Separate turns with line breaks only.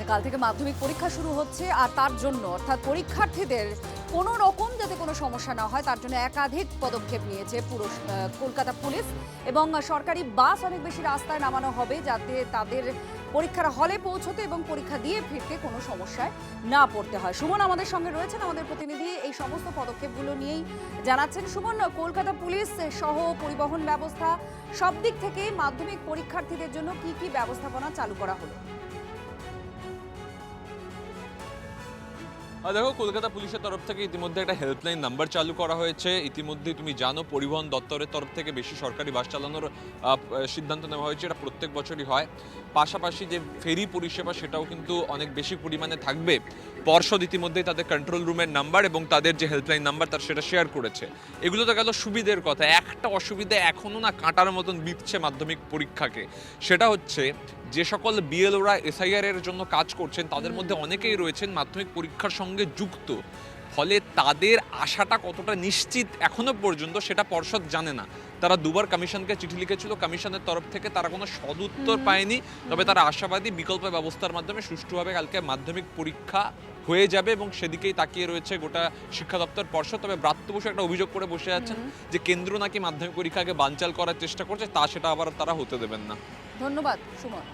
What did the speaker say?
কাল থেকে মাধ্যমিক পরীক্ষা শুরু হচ্ছে আর তার জন্য অর্থাৎ পরীক্ষার্থীদের কোনো রকম যাতে কোনো সমস্যা না হয় তার জন্য একাধিক পদক্ষেপ নিয়েছে পুরো কলকাতা পুলিশ এবং সরকারি বাস অনেক বেশি রাস্তায় নামানো হবে যাতে তাদের পরীক্ষার হলে পৌঁছতে এবং পরীক্ষা দিয়ে ফিরতে কোনো সমস্যায় না পড়তে হয়। সুমন আমাদের সঙ্গে রয়েছেন, আমাদের প্রতিনিধি এই সমস্ত পদক্ষেপগুলো নিয়েই জানাচ্ছেন। সুমন, কলকাতা পুলিশ সহ পরিবহন ব্যবস্থা সব দিক থেকে মাধ্যমিক পরীক্ষার্থীদের জন্য কি কি ব্যবস্থাপনা চালু করা হলো?
দেখো, কলকাতা পুলিশের তরফ থেকে ইতিমধ্যে একটা হেল্পলাইন নাম্বার চালু করা হয়েছে। ইতিমধ্যে তুমি জানো পরিবহন দপ্তরের তরফ থেকে বেশি সরকারি বাস চালানোর সিদ্ধান্ত নেওয়া হয়েছে। এটা প্রত্যেক বছরই হয়। পাশাপাশি যে ফেরি পরিষেবা সেটাও কিন্তু অনেক বেশি পরিমাণে থাকবে। পর্ষদ ইতিমধ্যেই তাদের কন্ট্রোল রুমের নাম্বার এবং তাদের যে হেল্পলাইন নাম্বার তার সেটা শেয়ার করেছে। এগুলো তো গেল সুবিধের কথা। একটা অসুবিধা এখনও না কাঁটার মতন বিঁধছে মাধ্যমিক পরীক্ষাকে। সেটা হচ্ছে যে সকল বিএলওরা এসআইআর এর জন্য কাজ করছেন তাদের মধ্যে অনেকেই রয়েছেন মাধ্যমিক পরীক্ষার সঙ্গে যুক্ত। ফলে তাদের আশাটা কতটা নিশ্চিত এখনো পর্যন্ত সেটা পর্ষদ জানে না। তারা দুবার কমিশনকে চিঠি লিখেছিল, কমিশনের তরফ থেকে তারা কোনো সদুত্তর পায়নি। তবে তারা আশাবাদী বিকল্প ব্যবস্থার মাধ্যমে সুষ্ঠুভাবে কালকে মাধ্যমিক পরীক্ষা হয়ে যাবে এবং সেদিকেই তাকিয়ে রয়েছে গোটা শিক্ষা দপ্তর পর্ষদ। তবে ব্রাত্য বসু একটা অভিযোগ করে বসে আছেন যে কেন্দ্র নাকি মাধ্যমিক পরীক্ষাকে বানচাল করার চেষ্টা করছে, সেটা আবার তারা হতে দেবেন না।
ধন্যবাদ সুমন।